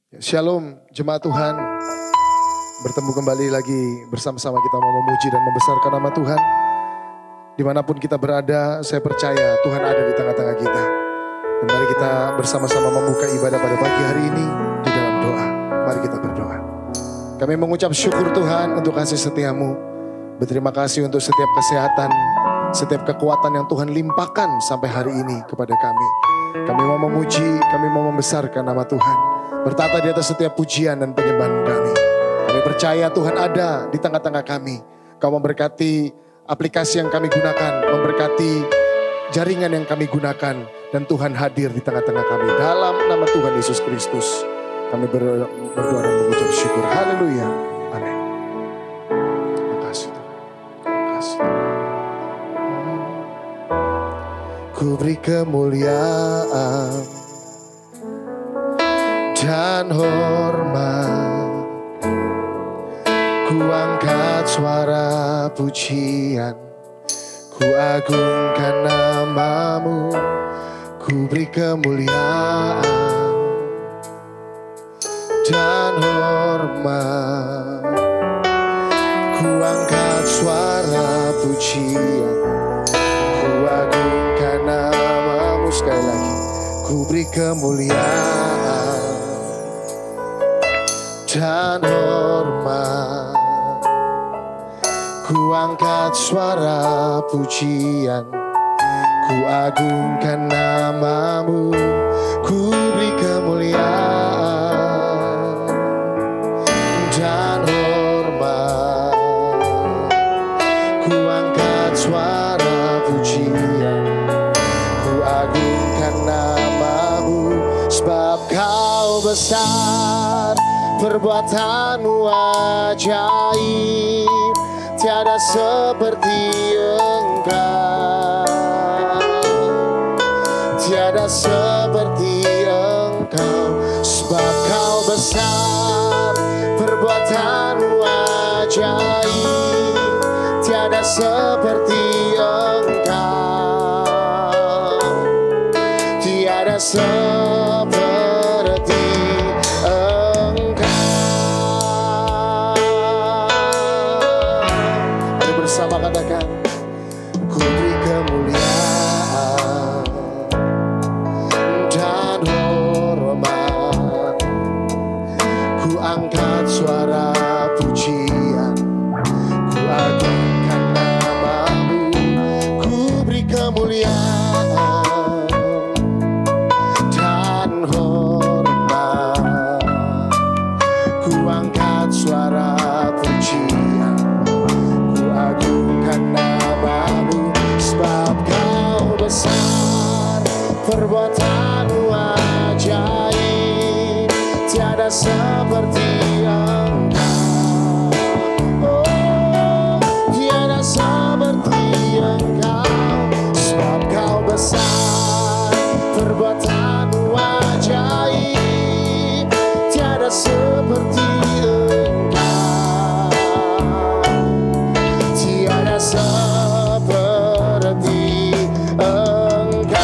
Shalom jemaat Tuhan, bertemu kembali lagi bersama-sama kita mau memuji dan membesarkan nama Tuhan. Dimanapun kita berada, saya percaya Tuhan ada di tengah-tengah kita. Dan mari kita bersama-sama membuka ibadah pada pagi hari ini di dalam doa. Mari kita berdoa. Kami mengucap syukur Tuhan untuk kasih setiamu. Berterima kasih untuk setiap kesehatan, setiap kekuatan yang Tuhan limpahkan sampai hari ini kepada kami. Kami mau memuji, kami mau membesarkan nama Tuhan. Bertata di atas setiap pujian dan penyembahan kami. Kami percaya Tuhan ada di tengah-tengah kami. Kau memberkati aplikasi yang kami gunakan, memberkati jaringan yang kami gunakan. Dan Tuhan hadir di tengah-tengah kami. Dalam nama Tuhan Yesus Kristus, kami berdoa dan mengucap syukur. Haleluya. Amin. Terima kasih Tuhan. Terima kasih. Ku beri kemuliaan dan hormat, ku angkat suara pujian, ku agungkan namamu, ku beri kemuliaan dan hormat, ku angkat suara pujian, ku agungkan namamu. Sekali lagi, ku beri kemuliaan dan hormat, ku angkat suara pujian, ku agungkan namamu, ku beri kemuliaan dan hormat, ku angkat suara pujian, ku agungkan namamu. Sebab kau besar, perbuatanmu ajaib, tiada seperti Engkau, tiada seperti Engkau. Sebab kau besar, perbuatanmu ajaib, tiada seperti Engkau, tiada seperti sama katakan, ku beri kemuliaan dan hormat, ku angkat suara pujian, ku agungkan namamu, ku beri kemuliaan dan hormat, ku angkat suara pujian, agungkan namamu. Sebab kau besar, perbuatanmu ajaib, tiada seperti Engkau, oh, tiada seperti Engkau. Sebab kau besar, perbuatanmu ajaib, tiada seperti seperti Engkau.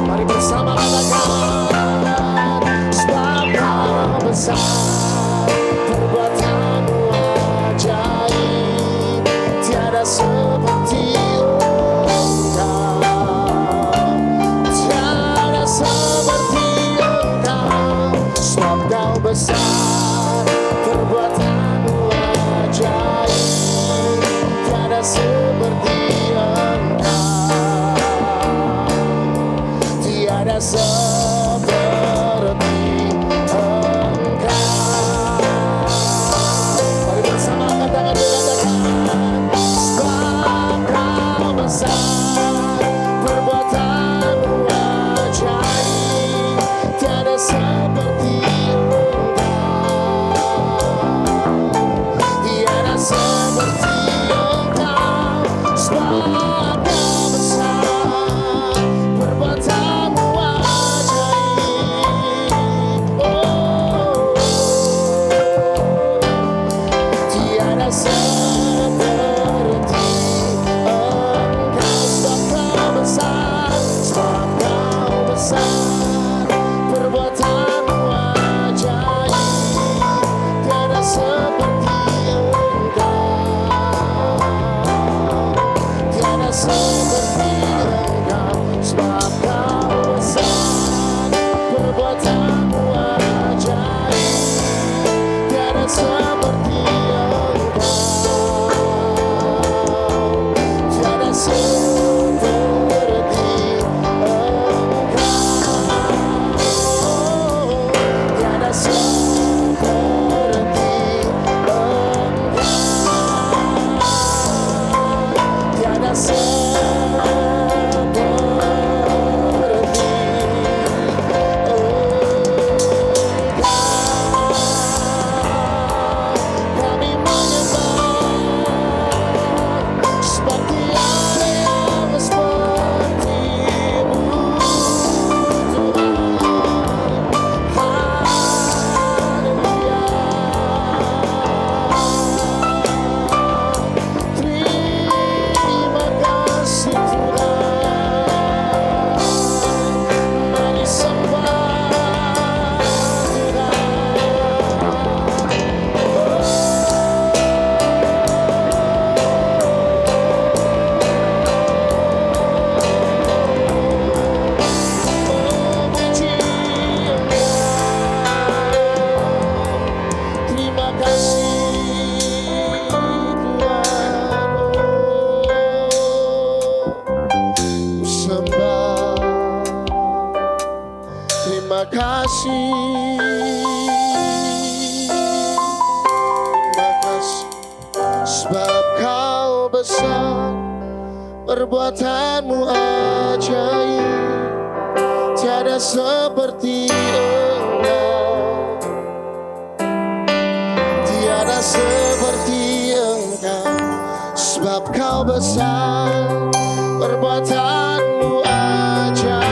Mari bersama katakan, sebab kau besar, perbuatanmu ajaib, tiada seperti Engkau, tiada seperti Engkau. Sebab kau besar, perbuatanmu ajaib, tiada seperti Engkau, tiada seperti Engkau. Mari bersama katakan dengan sebab kau besar, perbuatanmu ajaib, tiada seperti seperti Engkau. Sebab kau besar, perbuatanmu ajaib, oh, tiada seperti Engkau. Sebab kau besar, sebab kau besar, Perbuatanmu ajaib, tiada seperti Engkau, tiada seperti Engkau, tiada seperti Engkau, tiada sebab Kau besar, perbuatanmu ajaib, tiada seperti Engkau, tiada seperti Engkau, sebab Kau besar, perbuatanmu ajaib.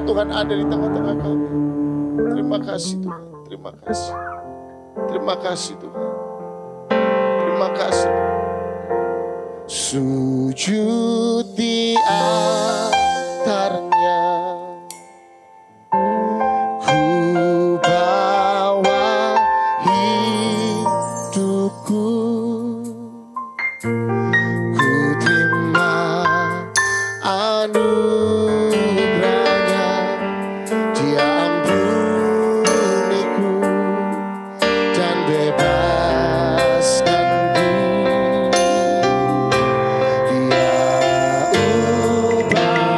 Tuhan ada di tengah-tengah kami. Terima kasih Tuhan, terima kasih. Terima kasih Tuhan. Terima kasih. Sujud di altarnya, ku bawa hidupku, ku terima bebaskanku, Dia ubah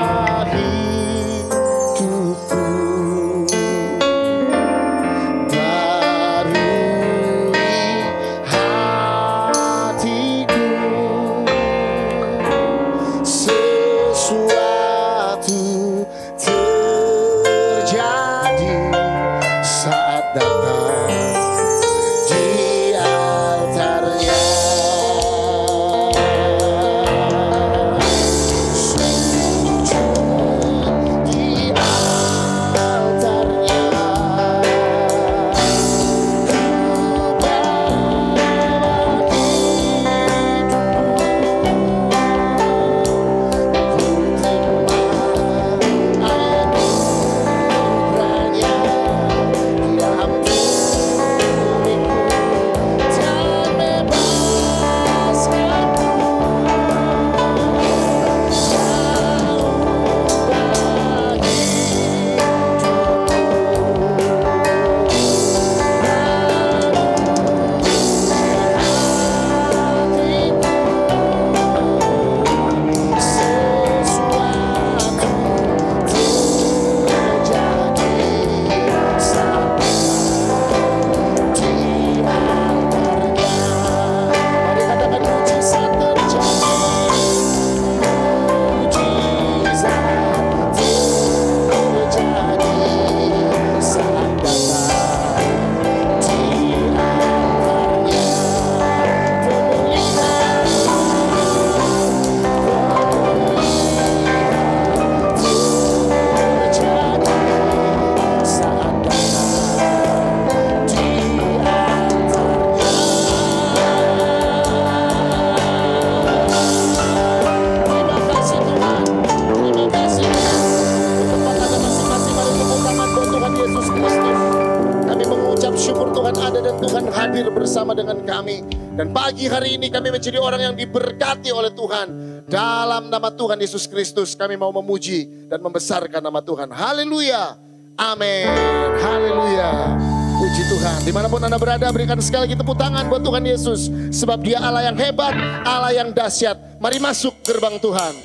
Dan pagi hari ini kami menjadi orang yang diberkati oleh Tuhan. Dalam nama Tuhan Yesus Kristus kami mau memuji dan membesarkan nama Tuhan. Haleluya. Amin. Haleluya. Puji Tuhan. Dimanapun Anda berada, berikan sekali lagi tepuk tangan buat Tuhan Yesus. Sebab Dia Allah yang hebat, Allah yang dahsyat. Mari masuk gerbang Tuhan.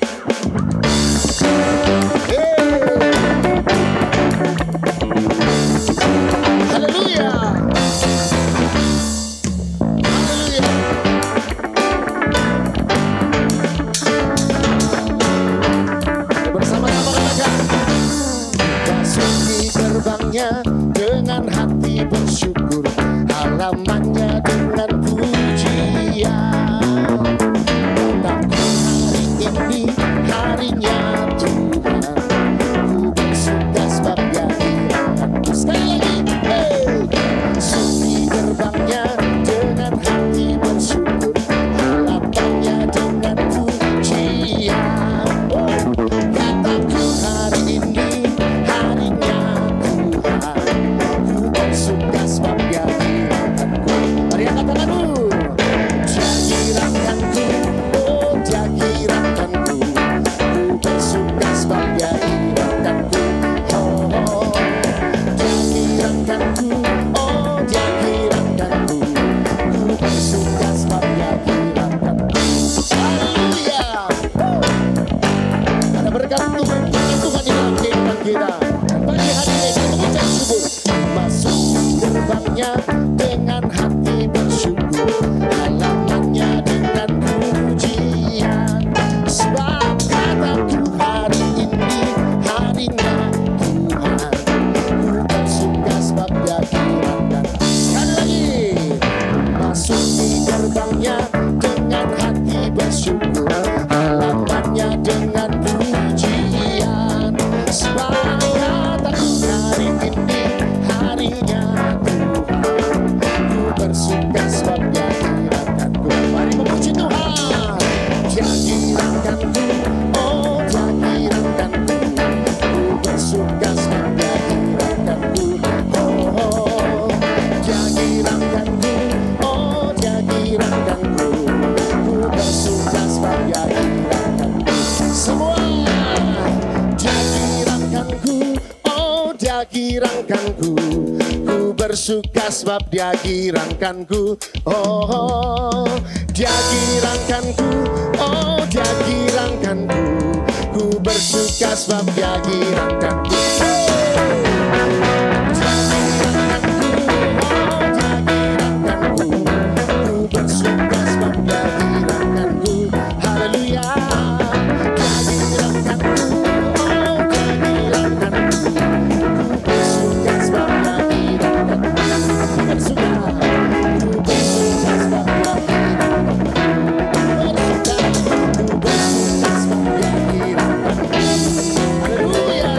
Haleluya. Haleluya. Bersama-sama katakan. Masuk di gerbangnya dengan hati bersyukur, halamannya dengan pujian. Datangku hari ini, harinya Tuhan, ku bersuka sebab Dia kiranya. Sekali lagi, masuk di gerbangnya dengan hati bersyukur, halamannya dengan pujian. Kataku hari ini, harinya Tuhan, ku bersuka sebab Dia kiranya. Mari angkat tanganmu. Dia kiranya, oh Dia kiranya, ku bersuka sebab Dia kiranya. Oh, Dia kiranya, oh Dia kiranya, ku bersuka sebab Dia kiranya. Haleluya. Ada berkat Tuhan di dalam kehidupan kita. Pagi hari ini kita mengucap syukur. Masuk gerbangnya dengan hati bersyukur, halamannya dengan pujian. Sebab kataku hari ini, harinya Tuhan, ku bersuka sebab Dia kiranya. Sekali lagi. Masuk di gerbangnya dengan hati bersyukur, halamannya dengan pujian. Sebab kataku hari ini, harinya Tuhan, ku bersuka sebab Dia kiranya. Mari memuji Tuhan. Dia kiranya, oh Dia kiranya, ku bersuka sebab Dia kiranya. Oh, Dia kiranya, oh Dia kiranya, ku bersuka sebab Dia kiranya. Semua Dia kirangkanku, oh Dia kirangkanku, ku bersuka sebab Dia kirangkanku. Oh, Dia kirangkanku, oh Dia kirangkanku, ku bersuka sebab Dia kirangkanku. Dia kirangkanku, oh Dia kirangkanku, ku bersuka sebab Dia kirangkanku. Haleluya. Haleluya.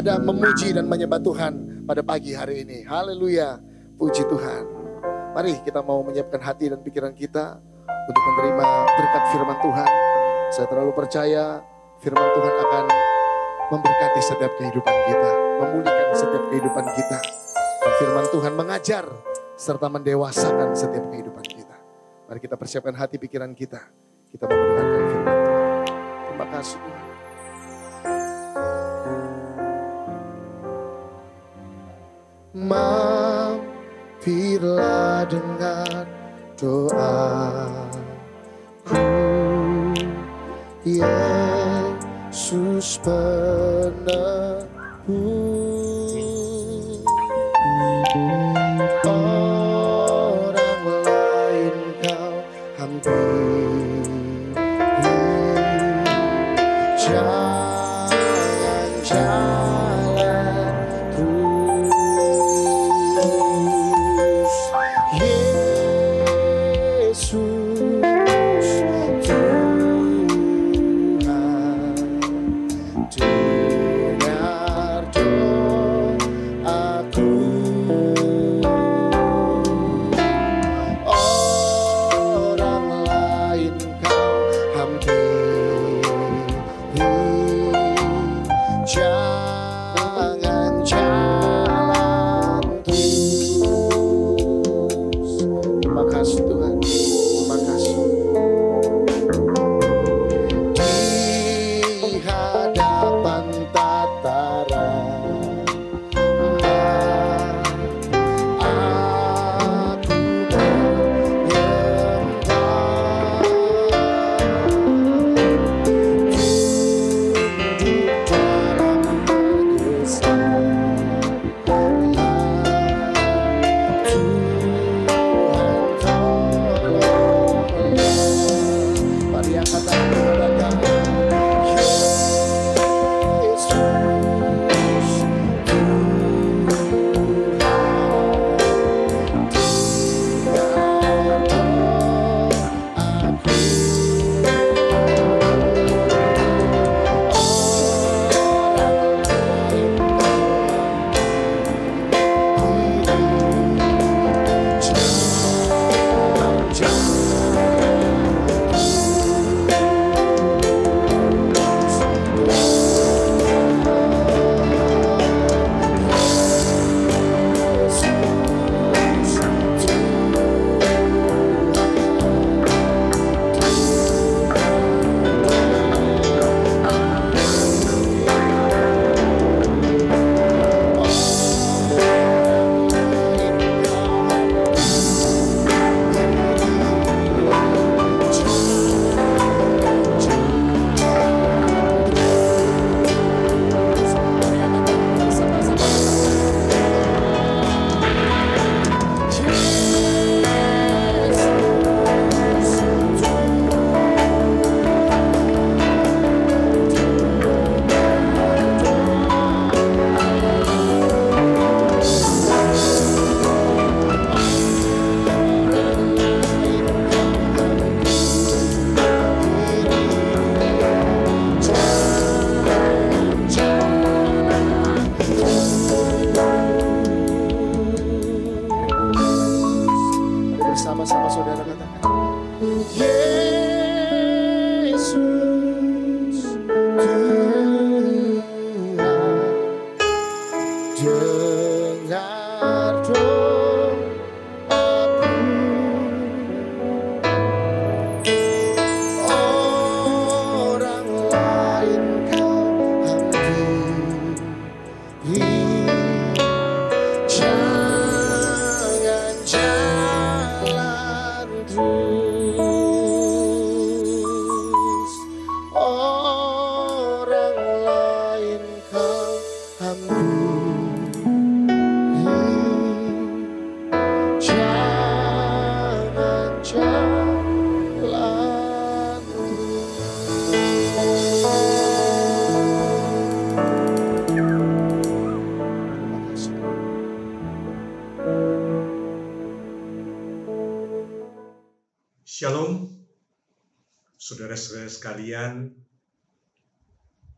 ada memuji dan menyembah Tuhan pada pagi hari ini. Haleluya, puji Tuhan. Mari kita mau menyiapkan hati dan pikiran kita untuk menerima berkat firman Tuhan. Saya terlalu percaya firman Tuhan akan memberkati setiap kehidupan kita, memulihkan setiap kehidupan kita. Dan firman Tuhan mengajar serta mendewasakan setiap kehidupan kita. Mari kita persiapkan hati pikiran kita. Kita mau mendengarkan firman Tuhan. Terima kasih Tuhan. Mampirlah dengan doaku, Yesus penebus. Orang lain kau hampiri, jangan jalan terus. Yesus Tuhan, dengar doaku. Orang lain kau hampiri, jangan jalan terus. Terima kasih Tuhan, terima kasih. Di hadapan tataran aku menyembah, tunduk dalam mengesahkan Tuhan tolonglah. Mari angkat tangan kita katakan, Yesus bersama-sama saudara katakan, Yesus Tuhan, dengar doaku. Orang lain kau hampiri, jangan jalan terus. Orang lain kau hampiri, jangan jalan terus. Shalom, saudara-saudara sekalian.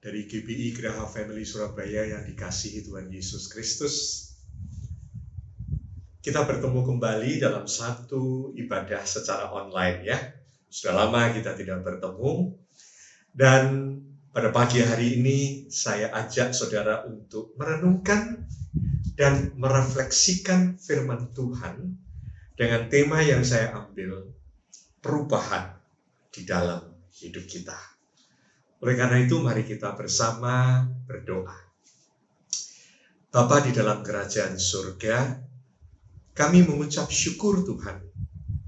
dari GBI Geraha Family Surabaya yang dikasihi Tuhan Yesus Kristus. Kita bertemu kembali dalam satu ibadah secara online ya. Sudah lama kita tidak bertemu. Dan pada pagi hari ini saya ajak saudara untuk merenungkan dan merefleksikan firman Tuhan dengan tema yang saya ambil, perubahan di dalam hidup kita. Oleh karena itu, mari kita bersama berdoa. Bapa di dalam kerajaan surga, kami mengucap syukur Tuhan,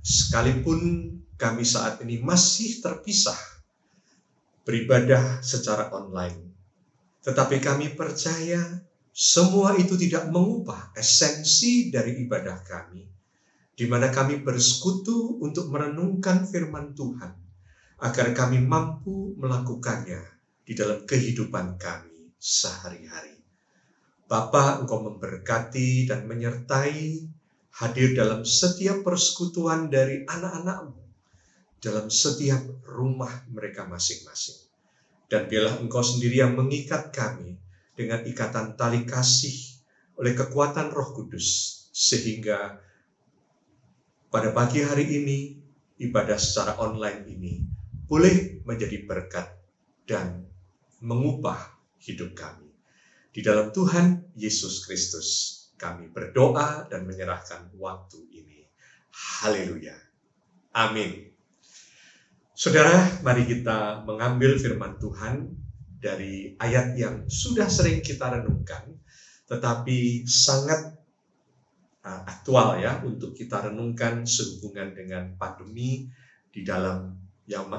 sekalipun kami saat ini masih terpisah, beribadah secara online. Tetapi kami percaya semua itu tidak mengubah esensi dari ibadah kami, di mana kami bersekutu untuk merenungkan firman Tuhan, agar kami mampu melakukannya di dalam kehidupan kami sehari-hari. Bapa, Engkau memberkati dan menyertai, hadir dalam setiap persekutuan dari anak-anak-Mu, dalam setiap rumah mereka masing-masing. Dan biarlah Engkau sendiri yang mengikat kami dengan ikatan tali kasih oleh kekuatan Roh Kudus, sehingga pada pagi hari ini, ibadah secara online ini boleh menjadi berkat dan mengubah hidup kami. Di dalam Tuhan Yesus Kristus, kami berdoa dan menyerahkan waktu ini. Haleluya. Amin. Saudara, mari kita mengambil firman Tuhan dari ayat yang sudah sering kita renungkan, tetapi sangat aktual ya untuk kita renungkan sehubungan dengan pandemi di dalam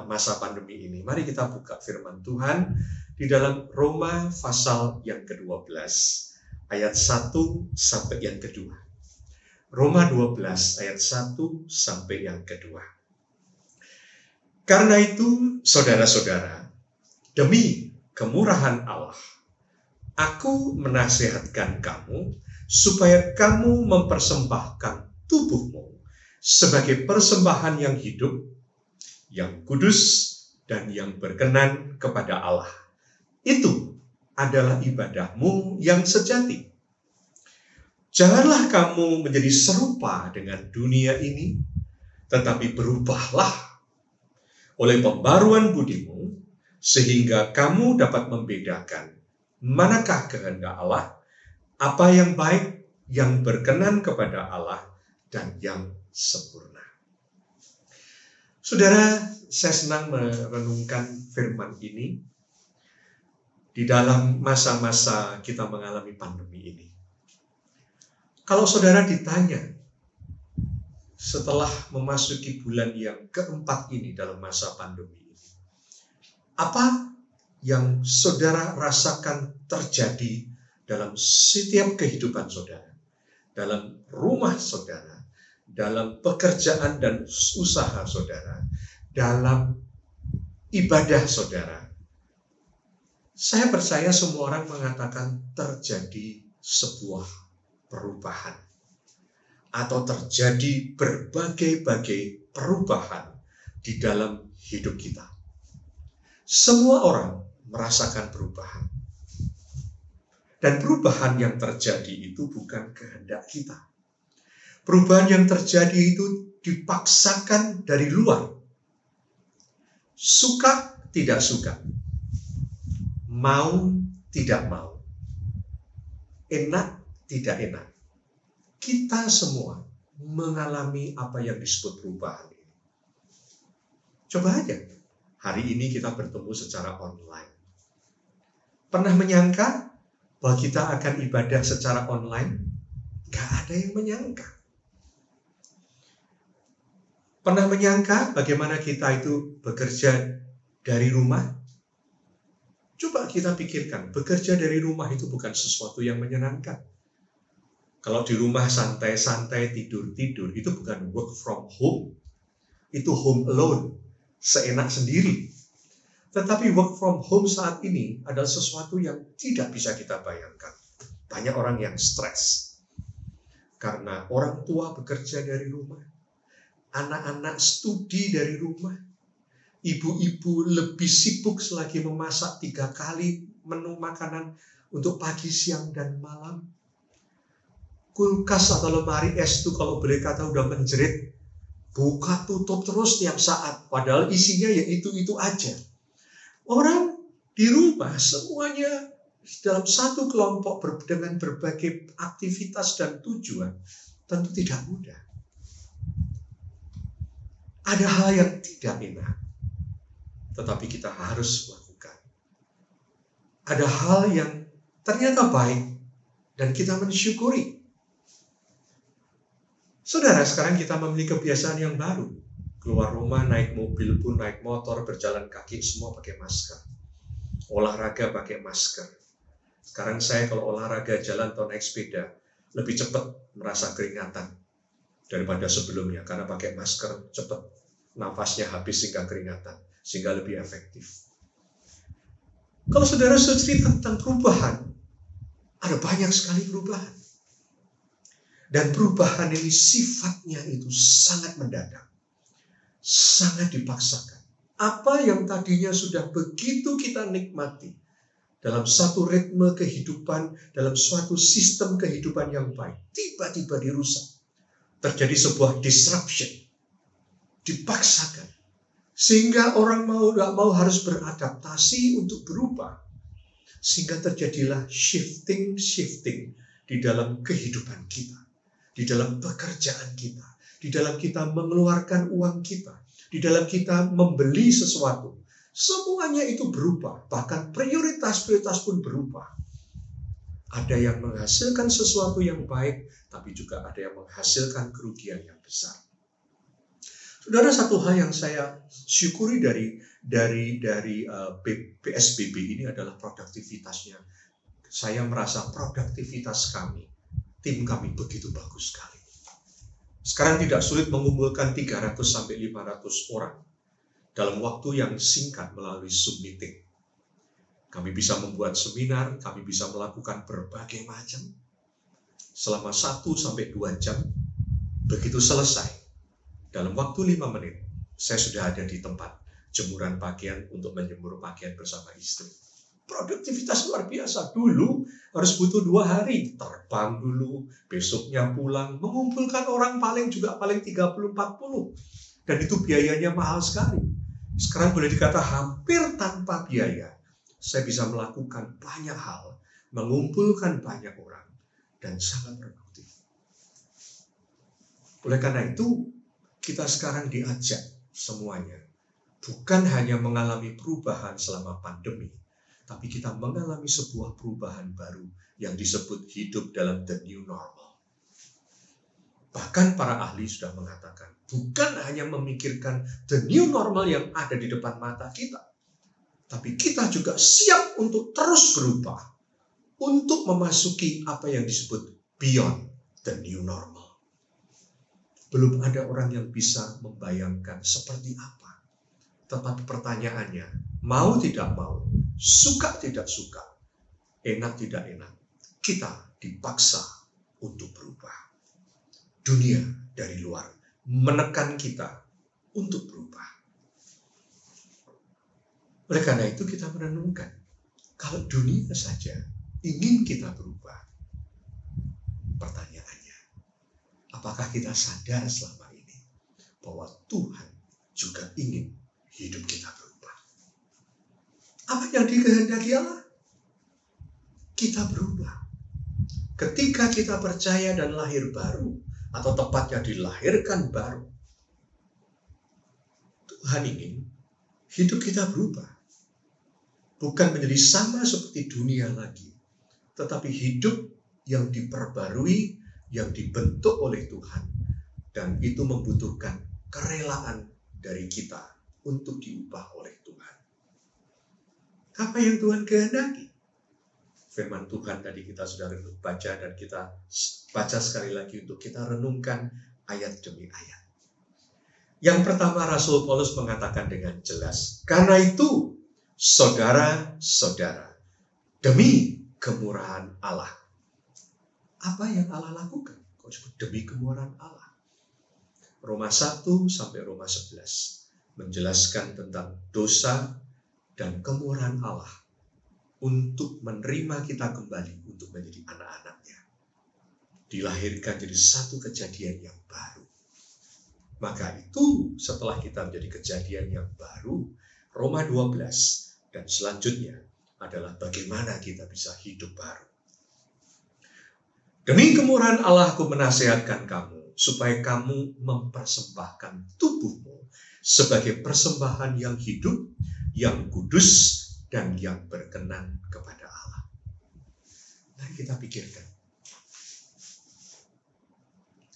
masa pandemi ini. Mari kita buka firman Tuhan di dalam Roma pasal yang ke-12 ayat 1 sampai yang kedua. Roma 12 ayat 1 sampai yang kedua. Karena itu, saudara-saudara, demi kemurahan Allah, aku menasihatkan kamu supaya kamu mempersembahkan tubuhmu sebagai persembahan yang hidup, yang kudus, dan yang berkenan kepada Allah. Itu adalah ibadahmu yang sejati. Janganlah kamu menjadi serupa dengan dunia ini, tetapi berubahlah oleh pembaruan budimu, sehingga kamu dapat membedakan manakah kehendak Allah, apa yang baik, yang berkenan kepada Allah, dan yang sempurna. Saudara, saya senang merenungkan firman ini di dalam masa-masa kita mengalami pandemi ini. Kalau saudara ditanya, setelah memasuki bulan yang keempat ini dalam masa pandemi ini, apa yang saudara rasakan terjadi dalam setiap kehidupan saudara, dalam rumah saudara, dalam pekerjaan dan usaha saudara, dalam ibadah saudara? Saya percaya semua orang mengatakan terjadi sebuah perubahan, atau terjadi berbagai-bagai perubahan di dalam hidup kita. Semua orang merasakan perubahan. Dan perubahan yang terjadi itu bukan kehendak kita. Perubahan yang terjadi itu dipaksakan dari luar. Suka tidak suka. Mau tidak mau. Enak tidak enak. Kita semua mengalami apa yang disebut perubahan ini. Coba aja, hari ini kita bertemu secara online. Pernah menyangka bahwa kita akan ibadah secara online? Gak ada yang menyangka. Pernah menyangka bagaimana kita itu bekerja dari rumah? Coba kita pikirkan, bekerja dari rumah itu bukan sesuatu yang menyenangkan. Kalau di rumah santai-santai, tidur-tidur, itu bukan work from home. Itu home alone, seenak sendiri. Tetapi work from home saat ini adalah sesuatu yang tidak bisa kita bayangkan. Banyak orang yang stres. Karena orang tua bekerja dari rumah. Anak-anak studi dari rumah. ibu-ibu lebih sibuk selagi memasak 3 kali menu makanan untuk pagi, siang, dan malam. Kulkas atau lemari es itu kalau boleh kata udah menjerit, buka tutup terus tiap saat, padahal isinya ya itu-itu aja. Orang di rumah semuanya dalam satu kelompok dengan berbagai aktivitas dan tujuan, tentu tidak mudah. Ada hal yang tidak enak, tetapi kita harus melakukan. Ada hal yang ternyata baik dan kita mensyukuri. Saudara, sekarang kita memiliki kebiasaan yang baru. Keluar rumah, naik mobil pun, naik motor, berjalan kaki, semua pakai masker. Olahraga pakai masker. Sekarang saya kalau olahraga jalan atau naik sepeda, lebih cepat merasa keringatan daripada sebelumnya. Karena pakai masker, cepat nafasnya habis sehingga keringatan, sehingga lebih efektif. Kalau saudara cerita tentang perubahan, ada banyak sekali perubahan. Dan perubahan ini sifatnya itu sangat mendadak, sangat dipaksakan. Apa yang tadinya sudah begitu kita nikmati dalam satu ritme kehidupan, dalam suatu sistem kehidupan yang baik, tiba-tiba dirusak. Terjadi sebuah disruption, dipaksakan. Sehingga orang tidak mau harus beradaptasi untuk berubah. Sehingga terjadilah shifting di dalam kehidupan kita. Di dalam pekerjaan kita, di dalam kita mengeluarkan uang kita, di dalam kita membeli sesuatu. Semuanya itu berubah, bahkan prioritas-prioritas pun berubah. Ada yang menghasilkan sesuatu yang baik, tapi juga ada yang menghasilkan kerugian yang besar. Saudara, satu hal yang saya syukuri dari PSBB ini adalah produktivitasnya. Saya merasa produktivitas kami, tim kami begitu bagus sekali. Sekarang tidak sulit mengumpulkan 300-500 orang dalam waktu yang singkat melalui Zoom meeting. Kami bisa membuat seminar, kami bisa melakukan berbagai macam. Selama 1-2 jam, begitu selesai, dalam waktu 5 menit, saya sudah ada di tempat jemuran pakaian untuk menjemur pakaian bersama istri. Produktivitas luar biasa. Dulu harus butuh 2 hari. Terbang dulu, besoknya pulang. Mengumpulkan orang paling 30-40. Dan itu biayanya mahal sekali. Sekarang boleh dikata hampir tanpa biaya. Saya bisa melakukan banyak hal. Mengumpulkan banyak orang. Dan sangat produktif. Oleh karena itu, kita sekarang diajak semuanya. Bukan hanya mengalami perubahan selama pandemi, tapi kita mengalami sebuah perubahan baru yang disebut hidup dalam the new normal. Bahkan para ahli sudah mengatakan, bukan hanya memikirkan the new normal yang ada di depan mata kita, tapi kita juga siap untuk terus berubah, untuk memasuki apa yang disebut beyond the new normal. Belum ada orang yang bisa membayangkan seperti apa. Tetapi pertanyaannya, mau tidak mau, suka tidak suka, enak tidak enak, kita dipaksa untuk berubah. Dunia dari luar menekan kita untuk berubah. Oleh karena itu kita merenungkan, kalau dunia saja ingin kita berubah, pertanyaannya, apakah kita sadar selama ini bahwa Tuhan juga ingin hidup kita berubah? Apa yang dikehendaki Allah? Kita berubah. Ketika kita percaya dan lahir baru, atau tepatnya dilahirkan baru, Tuhan ingin hidup kita berubah. Bukan menjadi sama seperti dunia lagi, tetapi hidup yang diperbarui, yang dibentuk oleh Tuhan. Dan itu membutuhkan kerelaan dari kita untuk diubah oleh Tuhan. Apa yang Tuhan kehendaki? Firman Tuhan tadi kita sudah baca dan kita baca sekali lagi untuk kita renungkan ayat demi ayat. Yang pertama, Rasul Paulus mengatakan dengan jelas, karena itu saudara-saudara, demi kemurahan Allah. Apa yang Allah lakukan? Kok disebut demi kemurahan Allah? Roma 1 sampai Roma 11. menjelaskan tentang dosa dan kemurahan Allah untuk menerima kita kembali untuk menjadi anak-anaknya. Dilahirkan jadi satu kejadian yang baru. Maka itu setelah kita menjadi kejadian yang baru, Roma 12 dan selanjutnya adalah bagaimana kita bisa hidup baru. Demi kemurahan Allah aku menasihatkan kamu, supaya kamu mempersembahkan tubuhmu sebagai persembahan yang hidup, yang kudus, dan yang berkenan kepada Allah. Mari kita pikirkan,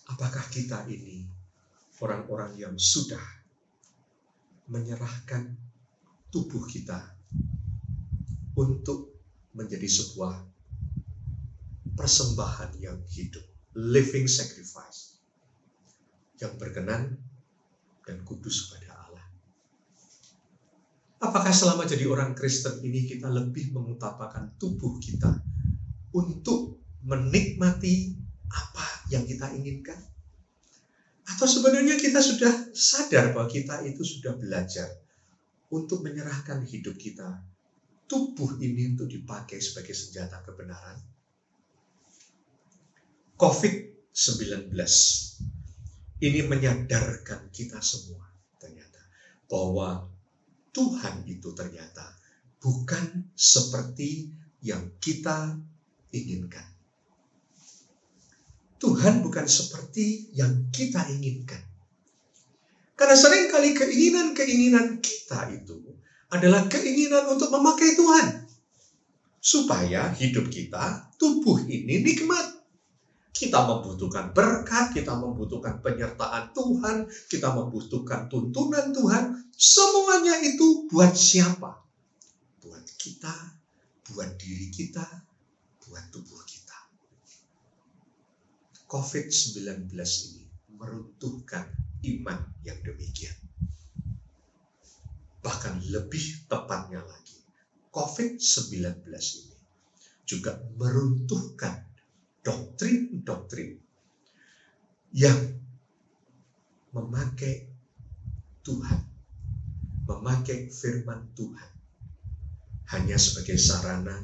apakah kita ini orang-orang yang sudah menyerahkan tubuh kita untuk menjadi sebuah persembahan yang hidup, living sacrifice, yang berkenan dan kudus kepada Allah. Apakah selama jadi orang Kristen ini kita lebih mengutamakan tubuh kita untuk menikmati apa yang kita inginkan? Atau sebenarnya kita sudah sadar bahwa kita itu sudah belajar untuk menyerahkan hidup kita, tubuh ini untuk dipakai sebagai senjata kebenaran? COVID-19 ini menyadarkan kita semua ternyata bahwa Tuhan itu ternyata bukan seperti yang kita inginkan. Tuhan bukan seperti yang kita inginkan. Karena seringkali keinginan-keinginan kita itu adalah keinginan untuk memakai Tuhan. Supaya hidup kita, tubuh ini nikmat. Kita membutuhkan berkat, kita membutuhkan penyertaan Tuhan, kita membutuhkan tuntunan Tuhan. Semuanya itu buat siapa? Buat kita, buat diri kita, buat tubuh kita. COVID-19 ini meruntuhkan iman yang demikian. Bahkan lebih tepatnya lagi, COVID-19 ini juga meruntuhkan doktrin-doktrin yang memakai Tuhan, memakai firman Tuhan hanya sebagai sarana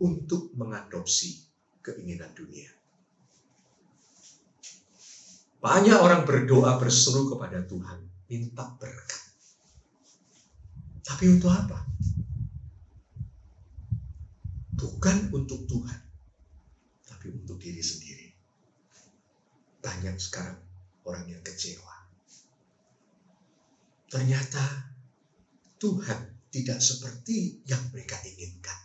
untuk mengadopsi keinginan dunia. Banyak orang berdoa berseru kepada Tuhan, minta berkat. Tapi untuk apa? Bukan untuk Tuhan, tapi untuk diri sendiri. Banyak sekarang orang yang kecewa. Ternyata Tuhan tidak seperti yang mereka inginkan.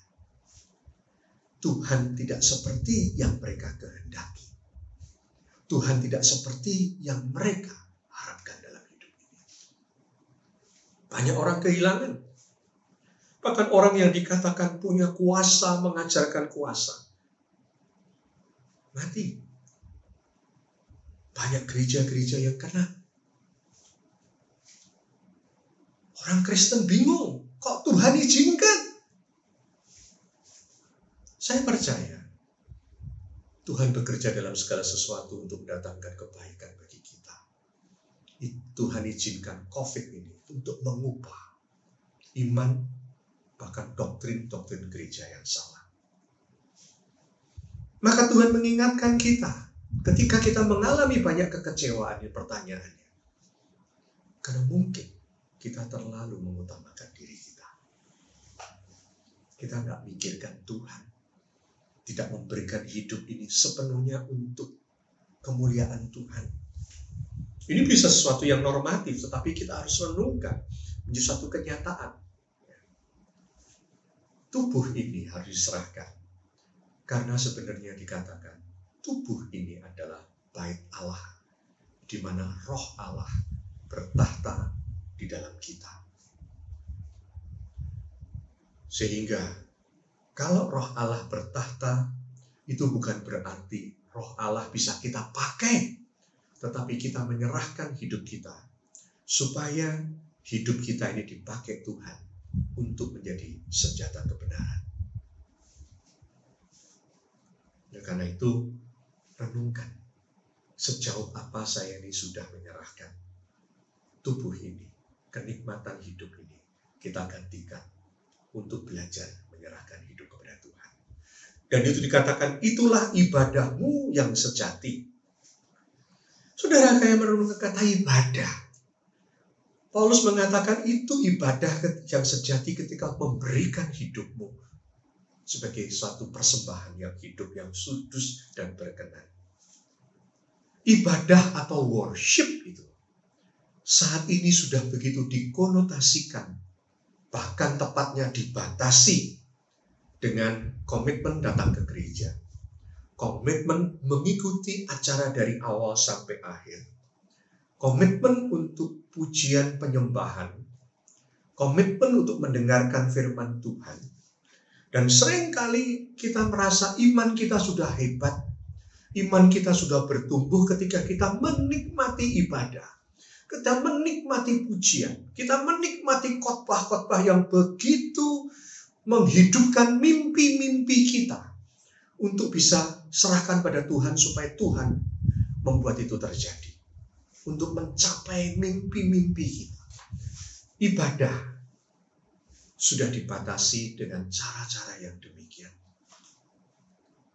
Tuhan tidak seperti yang mereka kehendaki. Tuhan tidak seperti yang mereka harapkan dalam hidup ini. Banyak orang kehilangan. Bahkan orang yang dikatakan punya kuasa, mengajarkan kuasa, mati. Banyak gereja-gereja yang kena. Orang Kristen bingung, kok Tuhan izinkan? Saya percaya Tuhan bekerja dalam segala sesuatu untuk mendatangkan kebaikan bagi kita. Tuhan izinkan COVID ini untuk mengubah iman, bahkan doktrin-doktrin gereja yang salah. Maka Tuhan mengingatkan kita, ketika kita mengalami banyak kekecewaan, pertanyaannya, karena mungkin kita terlalu mengutamakan diri kita. Kita nggak mikirkan Tuhan. Tidak memberikan hidup ini sepenuhnya untuk kemuliaan Tuhan. Ini bisa sesuatu yang normatif, tetapi kita harus renungkan menjadi suatu kenyataan. Tubuh ini harus diserahkan. Karena sebenarnya dikatakan, tubuh ini adalah bait Allah, di mana roh Allah bertahta di dalam kita. Sehingga kalau roh Allah bertahta, itu bukan berarti roh Allah bisa kita pakai. Tetapi kita menyerahkan hidup kita, supaya hidup kita ini dipakai Tuhan untuk menjadi senjata kebenaran. Dan karena itu, renungkan sejauh apa saya ini sudah menyerahkan tubuh ini kenikmatan hidup ini kita gantikan untuk belajar menyerahkan hidup kepada Tuhan. Dan itu dikatakan, itulah ibadahmu yang sejati. Saudara, kayak merenungkan kata ibadah. Paulus mengatakan itu ibadah yang sejati ketika memberikan hidupmu sebagai suatu persembahan yang hidup, yang kudus dan berkenan. Ibadah atau worship itu saat ini sudah begitu dikonotasikan, bahkan tepatnya dibatasi dengan komitmen datang ke gereja, komitmen mengikuti acara dari awal sampai akhir, komitmen untuk pujian penyembahan, komitmen untuk mendengarkan firman Tuhan. Dan seringkali kita merasa iman kita sudah hebat, iman kita sudah bertumbuh ketika kita menikmati ibadah, kita menikmati pujian, kita menikmati khotbah-khotbah yang begitu menghidupkan mimpi-mimpi kita untuk bisa serahkan pada Tuhan supaya Tuhan membuat itu terjadi. Untuk mencapai mimpi-mimpi kita. Ibadah sudah dibatasi dengan cara-cara yang demikian.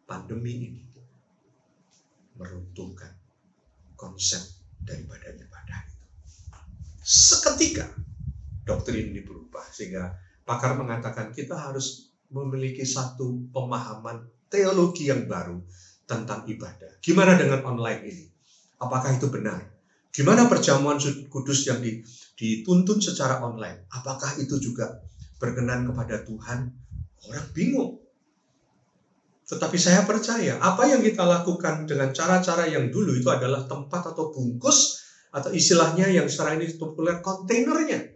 Pandemi ini meruntuhkan konsep daripada ibadah itu. Seketika doktrin ini berubah, sehingga pakar mengatakan kita harus memiliki satu pemahaman teologi yang baru tentang ibadah. Gimana dengan online ini? Apakah itu benar? Gimana perjamuan kudus yang dituntun secara online? Apakah itu juga berkenan kepada Tuhan? Orang bingung. Tetapi saya percaya apa yang kita lakukan dengan cara-cara yang dulu itu adalah tempat atau bungkus, atau istilahnya yang sekarang ini populer, kontainernya.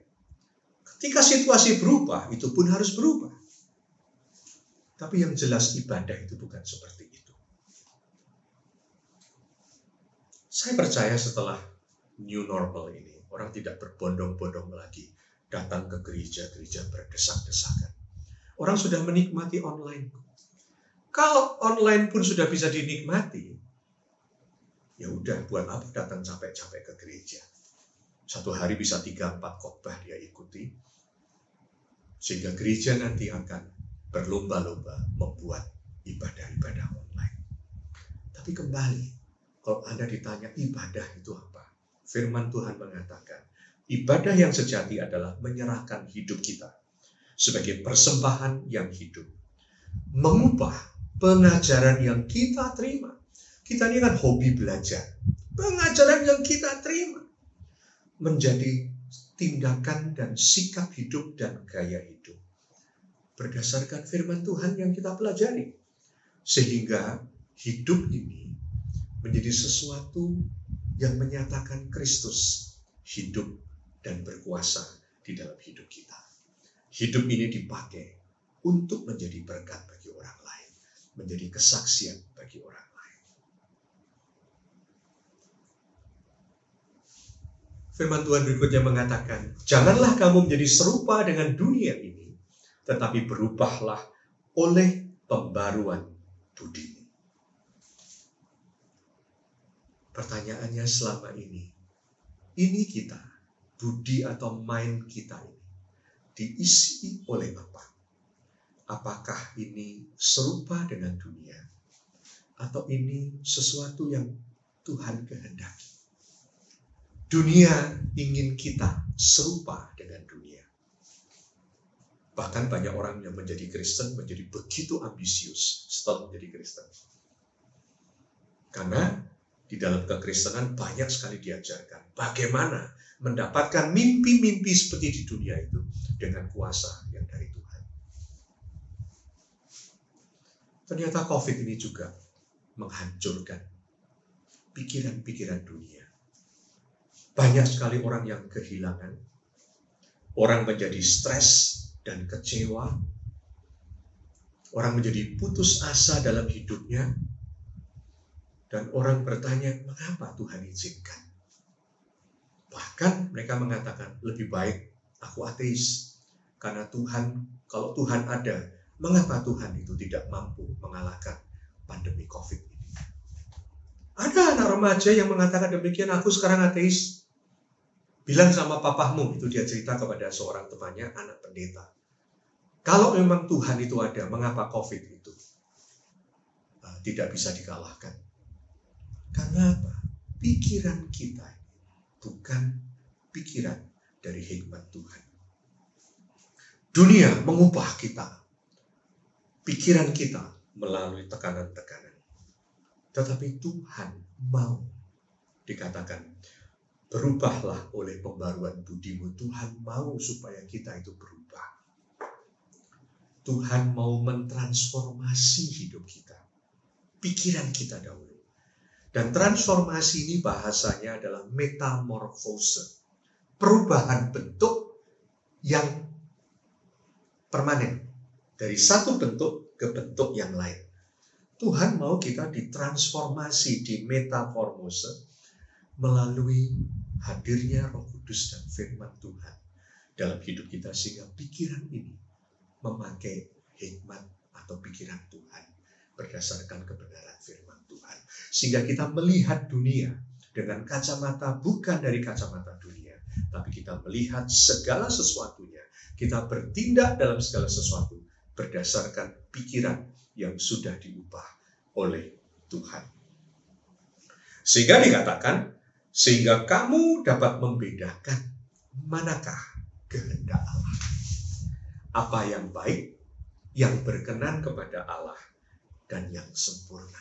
Ketika situasi berubah, itu pun harus berubah. Tapi yang jelas ibadah itu bukan seperti itu. Saya percaya setelah new normal ini, orang tidak berbondong-bondong lagi datang ke gereja-gereja berdesak-desakan. Orang sudah menikmati online. Kalau online pun sudah bisa dinikmati, ya udah, buat apa datang capek-capek ke gereja? Satu hari bisa 3-4 khotbah dia ikuti, sehingga gereja nanti akan berlomba-lomba membuat ibadah-ibadah online. Tapi kembali, kalau Anda ditanya ibadah itu apa? Firman Tuhan mengatakan, ibadah yang sejati adalah menyerahkan hidup kita sebagai persembahan yang hidup. Mengubah pengajaran yang kita terima. Kita ini kan hobi belajar. Pengajaran yang kita terima menjadi tindakan dan sikap hidup dan gaya hidup. Berdasarkan firman Tuhan yang kita pelajari. Sehingga hidup ini menjadi sesuatu yang menyatakan Kristus hidup dan berkuasa di dalam hidup kita. Hidup ini dipakai untuk menjadi berkat bagi orang lain, menjadi kesaksian bagi orang lain. Firman Tuhan berikutnya mengatakan, janganlah kamu menjadi serupa dengan dunia ini, tetapi berubahlah oleh pembaruan budimu. Pertanyaannya selama ini kita, budi atau mind kita ini, diisi oleh apa? Apakah ini serupa dengan dunia? Atau ini sesuatu yang Tuhan kehendaki? Dunia ingin kita serupa dengan dunia. Bahkan banyak orang yang menjadi Kristen menjadi begitu ambisius setelah menjadi Kristen. Karena di dalam kekristenan banyak sekali diajarkan bagaimana mendapatkan mimpi-mimpi seperti di dunia itu dengan kuasa yang dari Tuhan. Ternyata COVID ini juga menghancurkan pikiran-pikiran dunia. Banyak sekali orang yang kehilangan, orang menjadi stres dan kecewa, orang menjadi putus asa dalam hidupnya, dan orang bertanya, mengapa Tuhan izinkan? Bahkan mereka mengatakan, lebih baik aku ateis. Karena Tuhan, kalau Tuhan ada, mengapa Tuhan itu tidak mampu mengalahkan pandemi COVID ini? Ada anak remaja yang mengatakan demikian, aku sekarang ateis. Bilang sama papamu, itu dia cerita kepada seorang temannya, anak pendeta. Kalau memang Tuhan itu ada, mengapa COVID itu tidak bisa dikalahkan? Karena apa? Pikiran kita bukan pikiran dari hikmat Tuhan. Dunia mengubah kita, pikiran kita melalui tekanan-tekanan. Tetapi Tuhan mau dikatakan, berubahlah oleh pembaruan budimu. Tuhan mau supaya kita itu berubah. Tuhan mau mentransformasi hidup kita, pikiran kita dahulu. Dan transformasi ini bahasanya adalah metamorfose, perubahan bentuk yang permanen, dari satu bentuk ke bentuk yang lain. Tuhan mau kita ditransformasi, di metamorfose melalui hadirnya Roh Kudus dan firman Tuhan dalam hidup kita, sehingga pikiran ini memakai hikmat atau pikiran Tuhan berdasarkan kebenaran firman Tuhan, sehingga kita melihat dunia dengan kacamata bukan dari kacamata dunia, tapi kita melihat segala sesuatunya, kita bertindak dalam segala sesuatu berdasarkan pikiran yang sudah diubah oleh Tuhan. Sehingga dikatakan, sehingga kamu dapat membedakan manakah kehendak Allah, apa yang baik, yang berkenan kepada Allah, dan yang sempurna.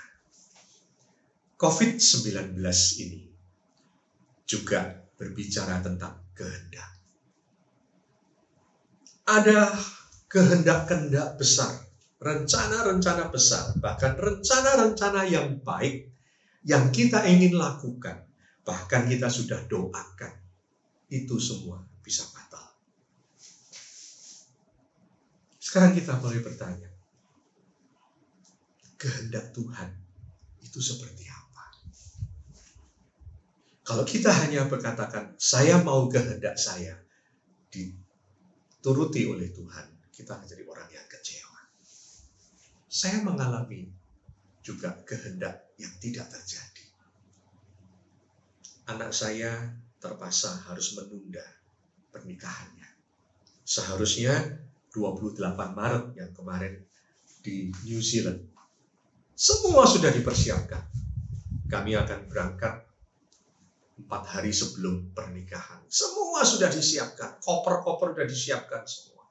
COVID-19 ini juga berbicara tentang kehendak. Ada kehendak-kehendak besar, rencana-rencana besar, bahkan rencana-rencana yang baik yang kita ingin lakukan, bahkan kita sudah doakan, itu semua bisa batal. Sekarang kita mulai bertanya, kehendak Tuhan itu seperti apa? Kalau kita hanya berkatakan, saya mau kehendak saya dituruti oleh Tuhan, kita akan jadi orang yang kecewa. Saya mengalami juga kehendak yang tidak terjadi. Anak saya terpaksa harus menunda pernikahannya. Seharusnya 28 Maret yang kemarin di New Zealand. Semua sudah dipersiapkan. Kami akan berangkat 4 hari sebelum pernikahan. Semua sudah disiapkan. Koper-koper sudah disiapkan semua.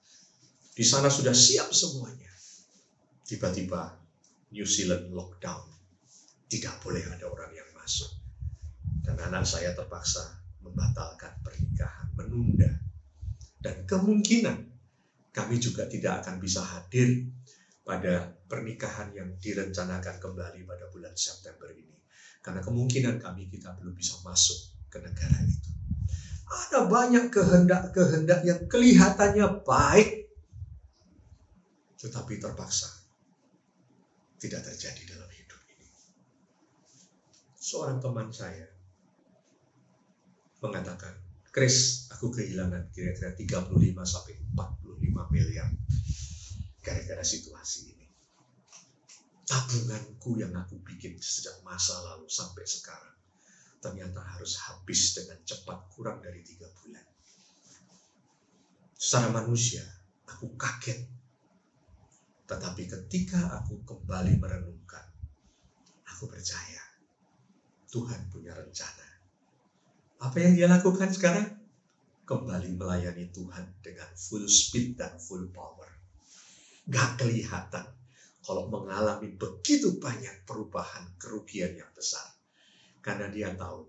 Di sana sudah siap semuanya. Tiba-tiba New Zealand lockdown. Tidak boleh ada orang yang masuk. Dan anak saya terpaksa membatalkan pernikahan, menunda. Dan kemungkinan kami juga tidak akan bisa hadir pada pernikahan yang direncanakan kembali pada bulan September ini. Karena kemungkinan kita belum bisa masuk ke negara itu. Ada banyak kehendak-kehendak yang kelihatannya baik, tetapi terpaksa tidak terjadi dalam hidup ini. Seorang teman saya mengatakan, Chris, aku kehilangan kira-kira 35 sampai 45 miliar gara-gara situasi ini. Tabunganku yang aku bikin sejak masa lalu sampai sekarang ternyata harus habis dengan cepat, kurang dari 3 bulan. Secara manusia, aku kaget. Tetapi ketika aku kembali merenungkan, aku percaya Tuhan punya rencana. Apa yang dia lakukan sekarang? Kembali melayani Tuhan dengan full speed dan full power. Gak kelihatan kalau mengalami begitu banyak perubahan, kerugian yang besar. Karena dia tahu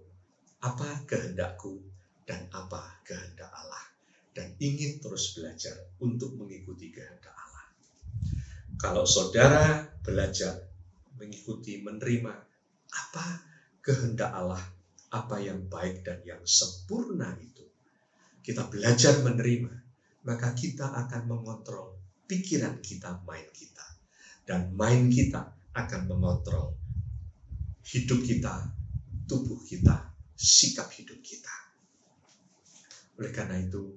apa kehendakku dan apa kehendak Allah. Dan ingin terus belajar untuk mengikuti kehendak Allah. Kalau saudara belajar mengikuti, menerima apa kehendak Allah, apa yang baik dan yang sempurna itu, kita belajar menerima, maka kita akan mengontrol pikiran kita, mind kita. Dan mind kita akan mengontrol hidup kita, tubuh kita, sikap hidup kita. Oleh karena itu,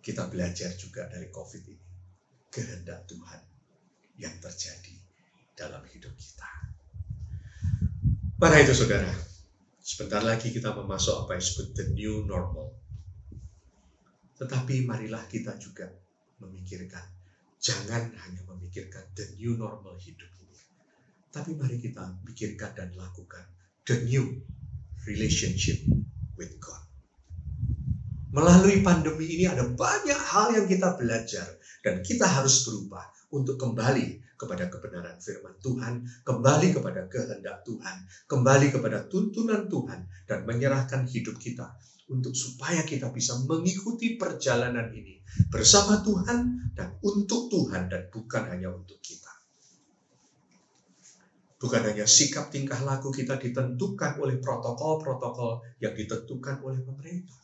kita belajar juga dari COVID ini, kehendak Tuhan yang terjadi dalam hidup kita. Maka itu saudara, Sebentar lagi kita memasuk apa yang disebut the new normal. Tetapi marilah kita juga memikirkan, jangan hanya memikirkan the new normal hidup ini. Tapi mari kita pikirkan dan lakukan the new relationship with God. Melalui pandemi ini ada banyak hal yang kita belajar dan kita harus berubah untuk kembali kepada kebenaran firman Tuhan, kembali kepada kehendak Tuhan, kembali kepada tuntunan Tuhan, dan menyerahkan hidup kita untuk supaya kita bisa mengikuti perjalanan ini bersama Tuhan dan untuk Tuhan dan bukan hanya untuk kita. Bukan hanya sikap tingkah laku kita ditentukan oleh protokol-protokol yang ditentukan oleh pemerintah.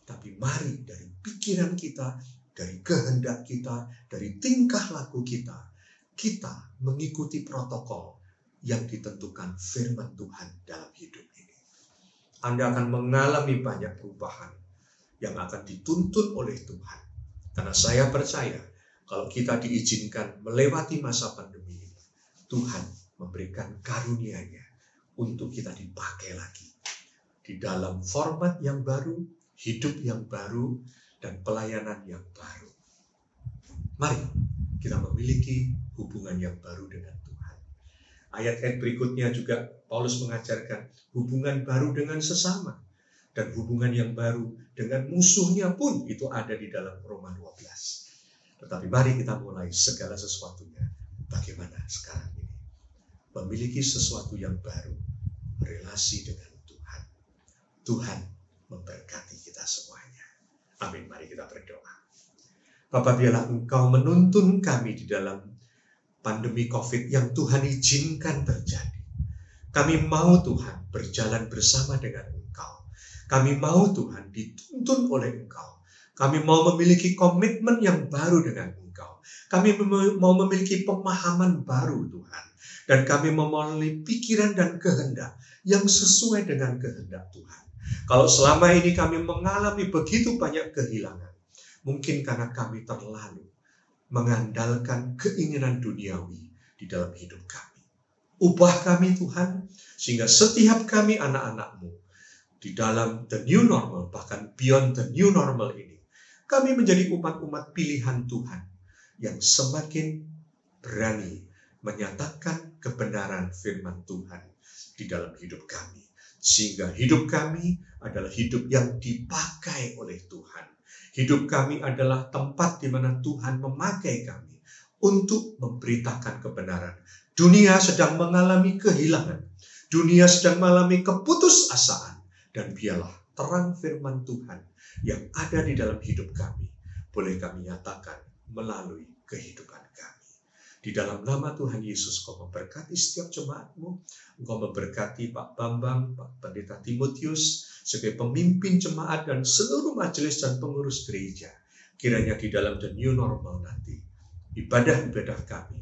Tapi mari dari pikiran kita, dari kehendak kita, dari tingkah laku kita, kita mengikuti protokol yang ditentukan firman Tuhan dalam hidup ini. Anda akan mengalami banyak perubahan yang akan dituntun oleh Tuhan. Karena saya percaya kalau kita diizinkan melewati masa pandemi ini, Tuhan memberikan karunia-Nya untuk kita dipakai lagi di dalam format yang baru, hidup yang baru, dan pelayanan yang baru. Mari kita memiliki hubungan yang baru dengan Tuhan. Ayat-ayat berikutnya juga Paulus mengajarkan hubungan baru dengan sesama. Dan hubungan yang baru dengan musuhnya pun itu ada di dalam Roma 12. Tetapi mari kita mulai segala sesuatunya. Bagaimana sekarang ini? Memiliki sesuatu yang baru. Relasi dengan Tuhan. Tuhan memberkati kita semuanya. Amin. Mari kita berdoa. Bapa, biarlah Engkau menuntun kami di dalam pandemi COVID yang Tuhan izinkan terjadi. Kami mau Tuhan berjalan bersama dengan Engkau. Kami mau Tuhan dituntun oleh Engkau. Kami mau memiliki komitmen yang baru dengan Engkau. Kami mau memiliki pemahaman baru Tuhan. Dan kami memiliki pikiran dan kehendak yang sesuai dengan kehendak Tuhan. Kalau selama ini kami mengalami begitu banyak kehilangan, mungkin karena kami terlalu mengandalkan keinginan duniawi di dalam hidup kami. Ubah kami Tuhan, sehingga setiap kami anak-anak-Mu, di dalam the new normal, bahkan beyond the new normal ini, kami menjadi umat-umat pilihan Tuhan yang semakin berani menyatakan kebenaran firman Tuhan di dalam hidup kami. Sehingga hidup kami adalah hidup yang dipakai oleh Tuhan. Hidup kami adalah tempat di mana Tuhan memakai kami untuk memberitakan kebenaran. Dunia sedang mengalami kehilangan. Dunia sedang mengalami keputusasaan. Dan biarlah terang firman Tuhan yang ada di dalam hidup kami boleh kami nyatakan melalui kehidupan kami. Di dalam nama Tuhan Yesus, Kau memberkati setiap jemaat-Mu. Engkau memberkati Pak Bambang, Pak Pendeta Timotius, sebagai pemimpin jemaat dan seluruh majelis dan pengurus gereja. Kiranya di dalam the new normal nanti, ibadah-ibadah kami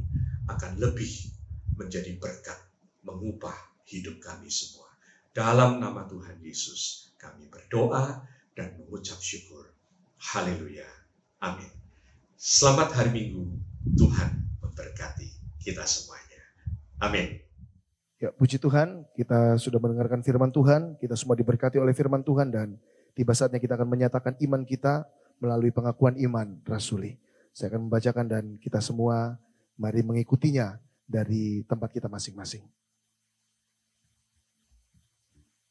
akan lebih menjadi berkat, mengubah hidup kami semua. Dalam nama Tuhan Yesus, kami berdoa dan mengucap syukur. Haleluya. Amin. Selamat hari Minggu. Tuhan memberkati kita semuanya. Amin. Ya, puji Tuhan, kita sudah mendengarkan firman Tuhan, kita semua diberkati oleh firman Tuhan dan tiba saatnya kita akan menyatakan iman kita melalui pengakuan iman rasuli. Saya akan membacakan dan kita semua mari mengikutinya dari tempat kita masing-masing.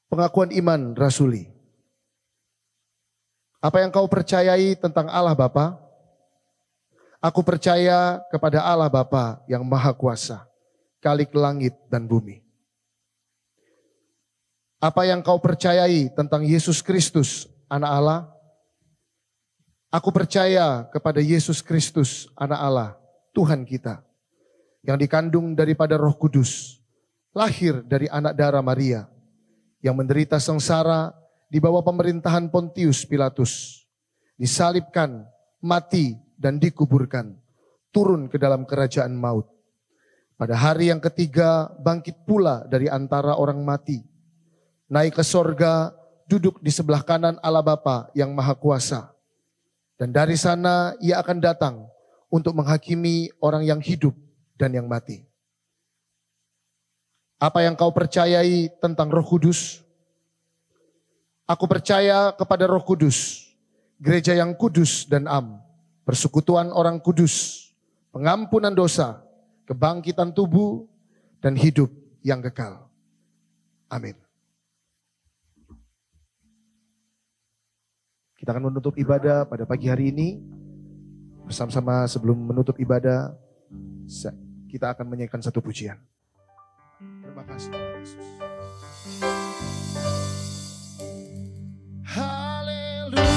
Pengakuan iman rasuli. Apa yang kau percayai tentang Allah Bapa? Aku percaya kepada Allah Bapa yang Maha Kuasa, Khalik langit dan bumi. Apa yang kau percayai tentang Yesus Kristus, Anak Allah? Aku percaya kepada Yesus Kristus, Anak Allah, Tuhan kita, yang dikandung daripada Roh Kudus, lahir dari anak darah Maria, yang menderita sengsara di bawah pemerintahan Pontius Pilatus, disalibkan, mati, dan dikuburkan, turun ke dalam kerajaan maut. Pada hari yang ketiga bangkit pula dari antara orang mati, naik ke sorga, duduk di sebelah kanan Allah Bapa yang Maha Kuasa. Dan dari sana ia akan datang untuk menghakimi orang yang hidup dan yang mati. Apa yang kau percayai tentang Roh Kudus? Aku percaya kepada Roh Kudus, gereja yang kudus dan am, persekutuan orang kudus, pengampunan dosa, kebangkitan tubuh, dan hidup yang kekal. Amin. Kita akan menutup ibadah pada pagi hari ini. Bersama-sama sebelum menutup ibadah, kita akan menyanyikan satu pujian. Terima kasih Yesus. Haleluya.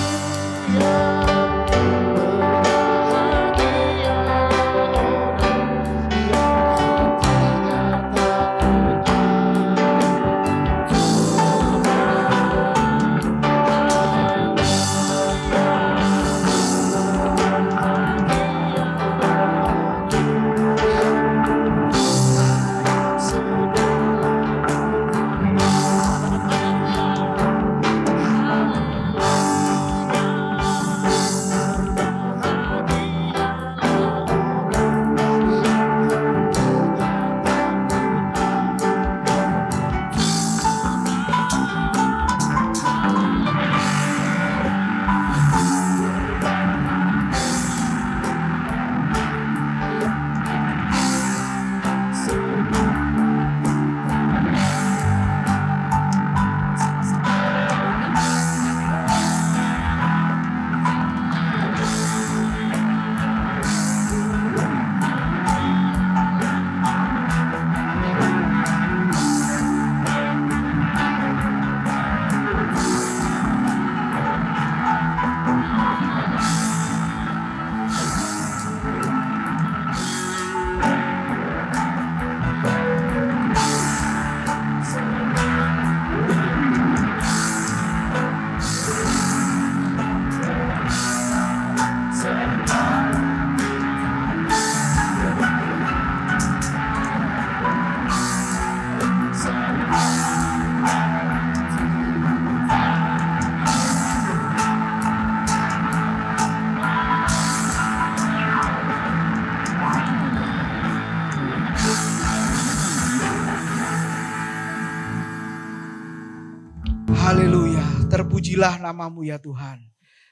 Haleluya, terpujilah namamu ya Tuhan.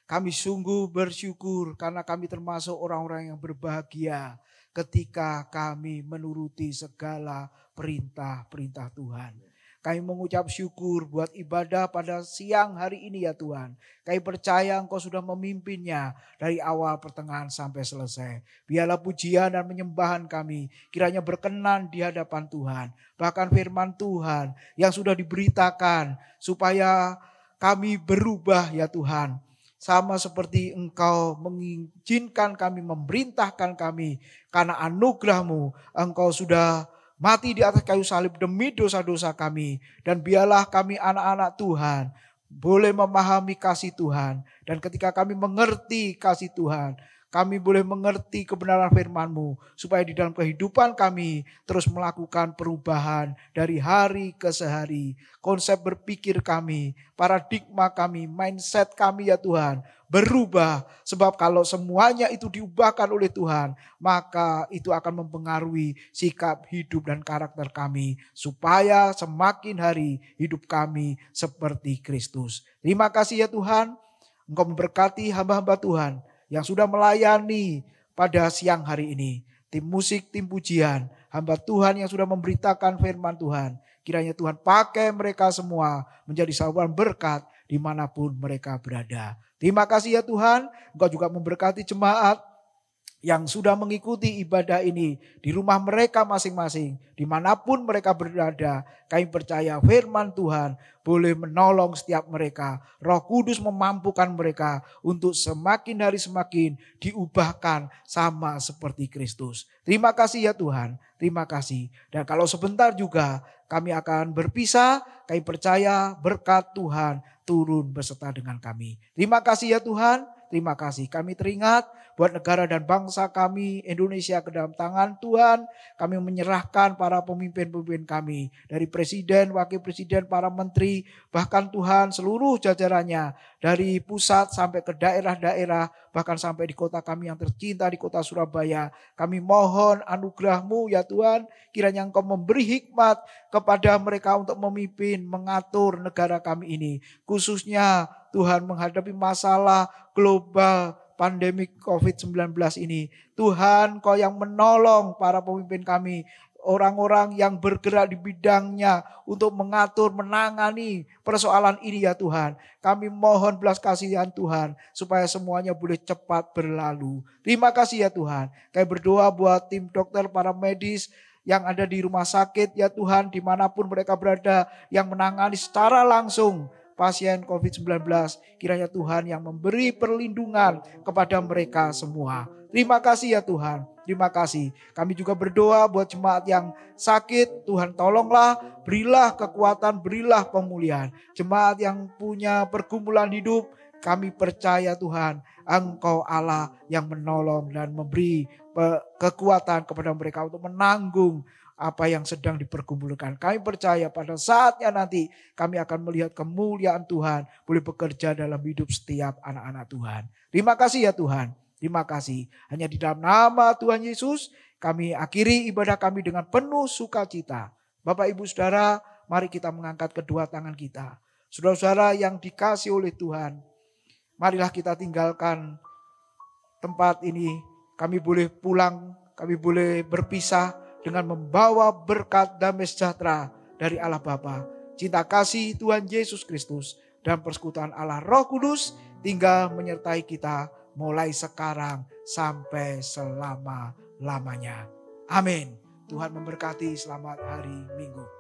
Kami sungguh bersyukur karena kami termasuk orang-orang yang berbahagia ketika kami menuruti segala perintah-perintah Tuhan. Kami mengucap syukur buat ibadah pada siang hari ini ya Tuhan. Kami percaya Engkau sudah memimpinnya dari awal pertengahan sampai selesai. Biarlah pujian dan penyembahan kami kiranya berkenan di hadapan Tuhan. Bahkan firman Tuhan yang sudah diberitakan supaya kami berubah ya Tuhan. Sama seperti Engkau mengizinkan kami, memerintahkan kami. Karena anugerah-Mu Engkau sudah mati di atas kayu salib demi dosa-dosa kami. Dan biarlah kami anak-anak Tuhan boleh memahami kasih Tuhan. Dan ketika kami mengerti kasih Tuhan, kami boleh mengerti kebenaran firman-Mu. Supaya di dalam kehidupan kami terus melakukan perubahan dari hari ke sehari. Konsep berpikir kami, paradigma kami, mindset kami ya Tuhan berubah. Sebab kalau semuanya itu diubahkan oleh Tuhan, maka itu akan mempengaruhi sikap hidup dan karakter kami. Supaya semakin hari hidup kami seperti Kristus. Terima kasih ya Tuhan, Engkau memberkati hamba-hamba Tuhan yang sudah melayani pada siang hari ini. Tim musik, tim pujian, hamba Tuhan yang sudah memberitakan firman Tuhan. Kiranya Tuhan pakai mereka semua menjadi saluran berkat dimanapun mereka berada. Terima kasih ya Tuhan, Engkau juga memberkati jemaat yang sudah mengikuti ibadah ini di rumah mereka masing-masing. Dimanapun mereka berada, kami percaya firman Tuhan boleh menolong setiap mereka. Roh Kudus memampukan mereka untuk semakin hari semakin diubahkan sama seperti Kristus. Terima kasih ya Tuhan, terima kasih. Dan kalau sebentar juga kami akan berpisah, kami percaya berkat Tuhan turun beserta dengan kami. Terima kasih ya Tuhan, terima kasih. Kami teringat buat negara dan bangsa kami Indonesia ke dalam tangan Tuhan. Kami menyerahkan para pemimpin-pemimpin kami. Dari presiden, wakil presiden, para menteri, Kemendikti, bahkan Tuhan seluruh jajarannya dari pusat sampai ke daerah-daerah, bahkan sampai di kota kami yang tercinta di kota Surabaya. Kami mohon anugerah-Mu ya Tuhan, kiranya Engkau memberi hikmat kepada mereka untuk memimpin, mengatur negara kami ini. Khususnya Tuhan menghadapi masalah global pandemi COVID-19 ini. Tuhan, Kau yang menolong para pemimpin kami, orang-orang yang bergerak di bidangnya untuk mengatur, menangani persoalan ini ya Tuhan. Kami mohon belas kasihan Tuhan supaya semuanya boleh cepat berlalu. Terima kasih ya Tuhan. Kami berdoa buat tim dokter, para medis yang ada di rumah sakit ya Tuhan, dimanapun mereka berada, yang menangani secara langsung pasien COVID-19, kiranya Tuhan yang memberi perlindungan kepada mereka semua. Terima kasih ya Tuhan, terima kasih. Kami juga berdoa buat jemaat yang sakit, Tuhan tolonglah, berilah kekuatan, berilah pemulihan. Jemaat yang punya pergumulan hidup, kami percaya Tuhan, Engkau Allah yang menolong dan memberi kekuatan kepada mereka untuk menanggung apa yang sedang dipergumulkan. Kami percaya pada saatnya nanti kami akan melihat kemuliaan Tuhan boleh bekerja dalam hidup setiap anak-anak Tuhan. Terima kasih ya Tuhan. Terima kasih. Hanya di dalam nama Tuhan Yesus kami akhiri ibadah kami dengan penuh sukacita. Bapak Ibu Saudara, mari kita mengangkat kedua tangan kita. Saudara-saudara yang dikasihi oleh Tuhan, marilah kita tinggalkan tempat ini. Kami boleh pulang, kami boleh berpisah dengan membawa berkat damai sejahtera dari Allah Bapa, cinta kasih Tuhan Yesus Kristus, dan persekutuan Allah Roh Kudus tinggal menyertai kita mulai sekarang sampai selama-lamanya. Amin. Tuhan memberkati, selamat hari Minggu.